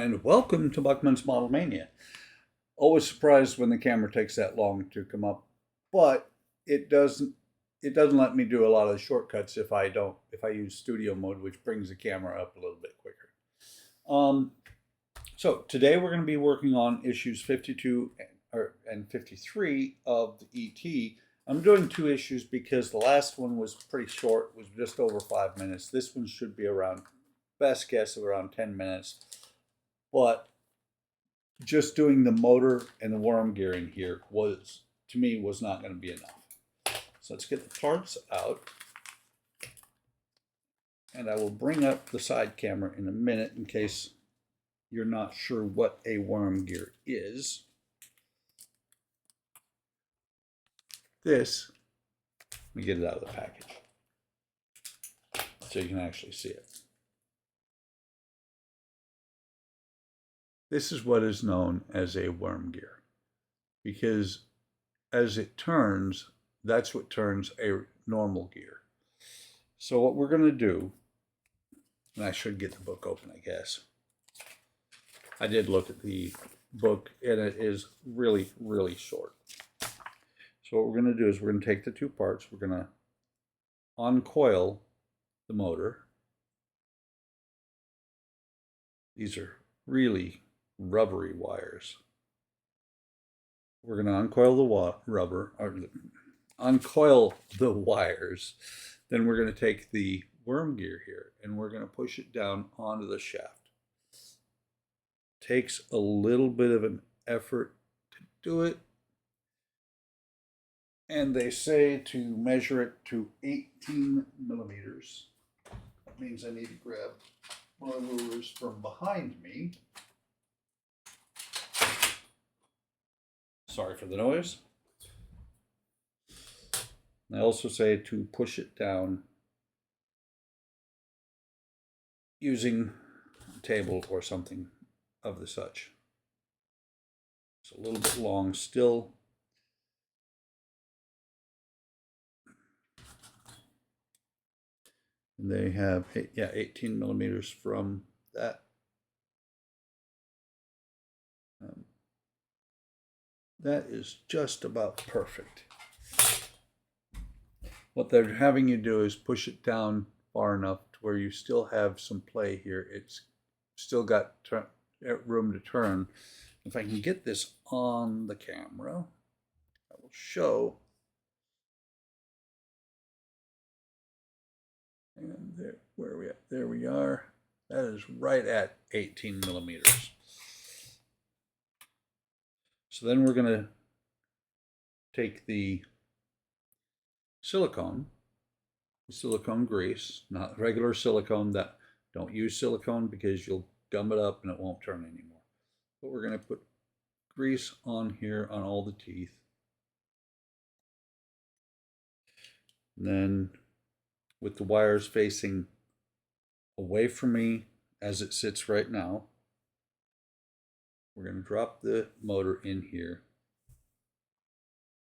and welcome to Buckman's Model Mania. Always surprised when the camera takes that long to come up, but it doesn't let me do a lot of the shortcuts if I use studio mode, which brings the camera up a little bit quicker. So today we're going to be working on issues 52 and 53 of the E.T. I'm doing two issues because the last one was pretty short, was just over 5 minutes. This one should be around, best guess, around 10 minutes. But just doing the motor and the worm gearing here was, to me, was not going to be enough. So let's get the parts out. And I will bring up the side camera in a minute in case you're not sure what a worm gear is. This, let me get it out of the package so you can actually see it. This is what is known as a worm gear, because as it turns, that's what turns a normal gear. So what we're going to do, and I should get the book open, I guess. I did look at the book, and it is really, really short. So what we're going to do is we're going to take the two parts, we're going to uncoil the motor. These are really rubbery wires. We're going to uncoil the uncoil the wires. Then we're going to take the worm gear here and we're going to push it down onto the shaft. Takes a little bit of an effort to do it. And they say to measure it to 18 millimeters. That means I need to grab one of the rulers from behind me. Sorry for the noise. They also say to push it down using a table or something of the such. It's a little bit long still. And they have 18 millimeters from that. That is just about perfect. What they're having you do is push it down far enough to where you still have some play here. It's still got room to turn. If I can get this on the camera, I will show. And there, where are we at? There we are. That is right at 18 millimeters. So then we're going to take the silicone grease, not regular silicone. That don't use silicone because you'll gum it up and it won't turn anymore. But we're going to put grease on here on all the teeth. And then with the wires facing away from me as it sits right now, we're going to drop the motor in here.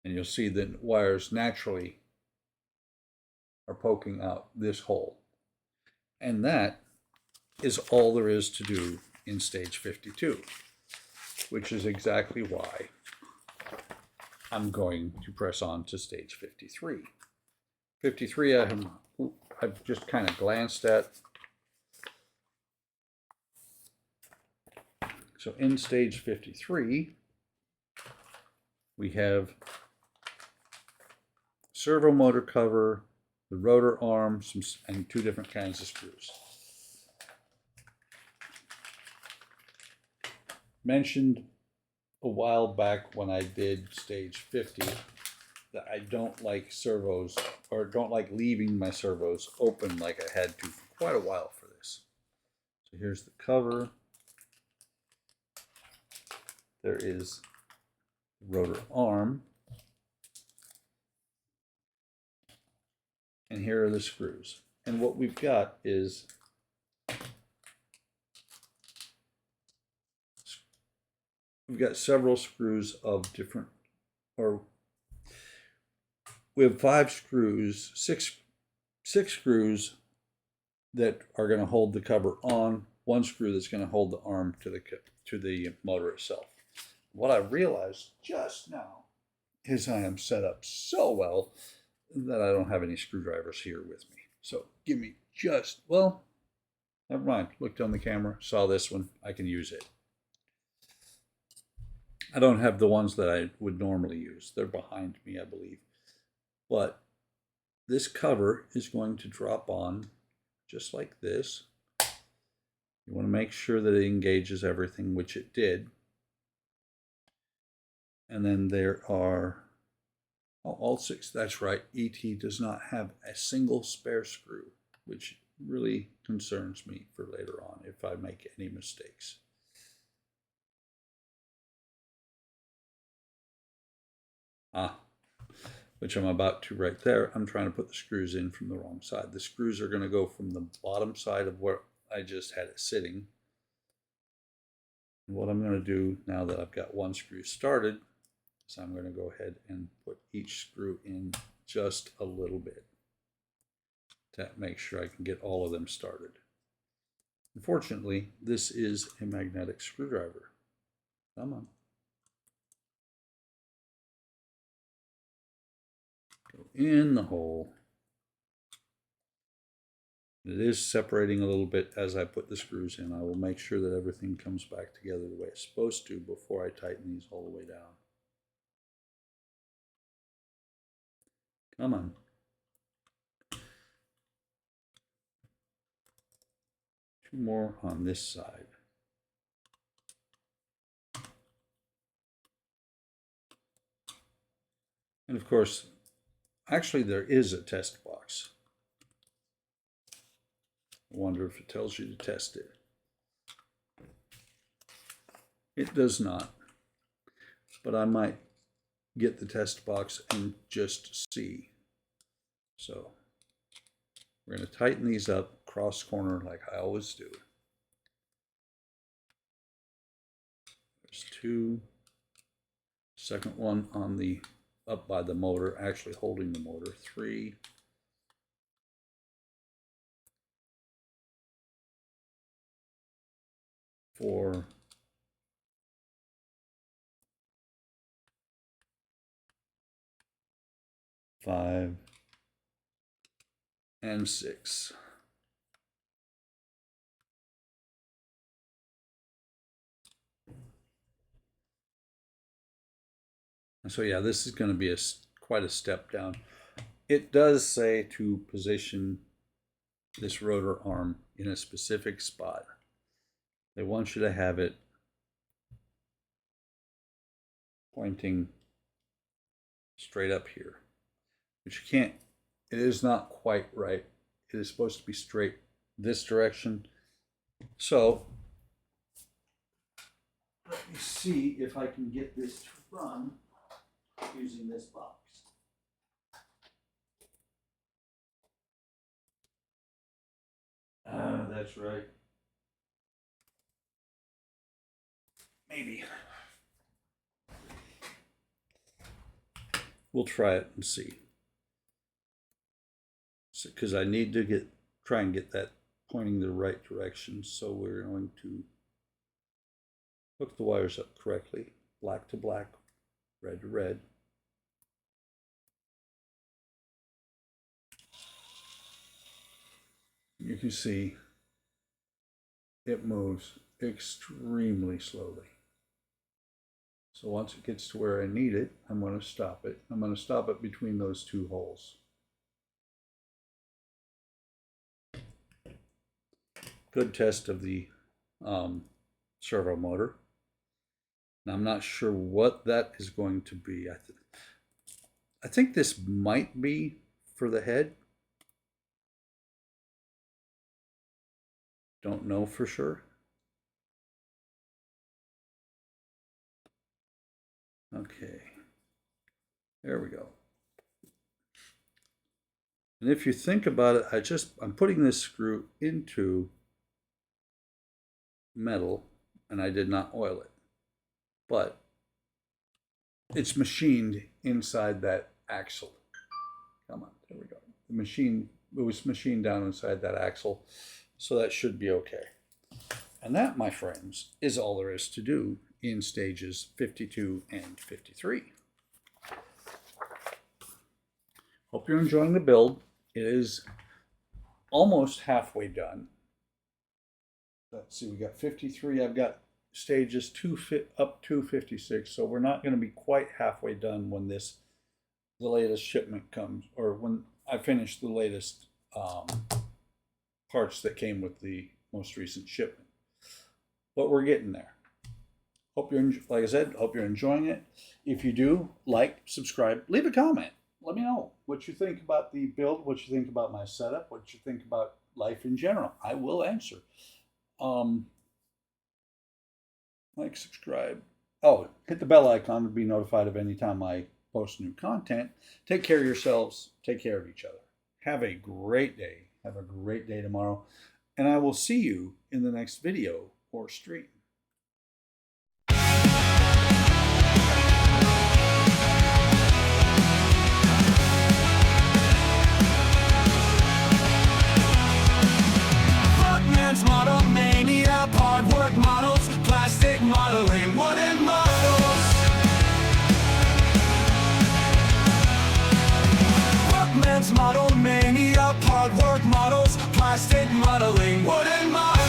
And you'll see the wires naturally are poking out this hole. And that is all there is to do in stage 52, which is exactly why I'm going to press on to stage 53. 53 I've just kind of glanced at. So in stage 53, we have servo motor cover, the rotor arm, and two different kinds of screws. Mentioned a while back when I did stage 50 that I don't like servos, or don't like leaving my servos open like I had to for quite a while for this. So here's the cover. There is the rotor arm. And here are the screws. And what we've got is we've got several screws of different, or we have 5 screws, six screws that are going to hold the cover on, one screw that's going to hold the arm to the motor itself. What I realized just now is I am set up so well that I don't have any screwdrivers here with me. So give me just, well, never mind. Looked on the camera, saw this one. I can use it. I don't have the ones that I would normally use. They're behind me, I believe. But this cover is going to drop on just like this. You want to make sure that it engages everything, which it did. And then there are all six. That's right. E.T. does not have a single spare screw, which really concerns me for later on if I make any mistakes. Which I'm about to right there. I'm trying to put the screws in from the wrong side. The screws are going to go from the bottom side of where I just had it sitting. And what I'm going to do now that I've got one screw started is I'm going to go ahead and put each screw in just a little bit to make sure I can get all of them started. Unfortunately, this is a magnetic screwdriver. Come on. Go in the hole. It is separating a little bit as I put the screws in. I will make sure that everything comes back together the way it's supposed to before I tighten these all the way down. Come on. Two more on this side. And of course, actually there is a test box. I wonder if it tells you to test it. It does not, but I might get the test box and just see. So we're going to tighten these up cross corner like I always do. There's two. Second one on the up by the motor, actually holding the motor. 3. 4. 5. And 6. So yeah, this is going to be quite a step down. It does say to position this rotor arm in a specific spot. They want you to have it pointing straight up here, but you can't. It is not quite right. It is supposed to be straight this direction. So let me see if I can get this to run using this box. That's right. Maybe. We'll try it and see. Because I need to try and get that pointing the right direction. So we're going to hook the wires up correctly. Black to black, red to red. You can see it moves extremely slowly. So once it gets to where I need it, I'm going to stop it. I'm going to stop it between those two holes. Good test of the servo motor. And I'm not sure what that is going to be. I think this might be for the head. Don't know for sure. Okay, there we go. And if you think about it, I'm putting this screw into metal and I did not oil it, but it's machined inside that axle. Come on, there we go. It was machined down inside that axle, so that should be okay. And that, my friends, is all there is to do in stages 52 and 53. Hope you're enjoying the build. It is almost halfway done. Let's see, we got 53. I've got stages up to 56, so we're not going to be quite halfway done when the latest shipment comes, or when I finish the latest parts that came with the most recent shipment. But we're getting there. Hope you're, like I said, hope you're enjoying it. If you do, like, subscribe, leave a comment. Let me know what you think about the build, what you think about my setup, what you think about life in general. I will answer. Like, subscribe. Oh, hit the bell icon to be notified of any time I post new content. Take care of yourselves. Take care of each other. Have a great day. Have a great day tomorrow. And I will see you in the next video or stream. Model mania, hard work models, plastic modeling, wooden models. Workman's model mania, hard work models, plastic modeling, wooden models.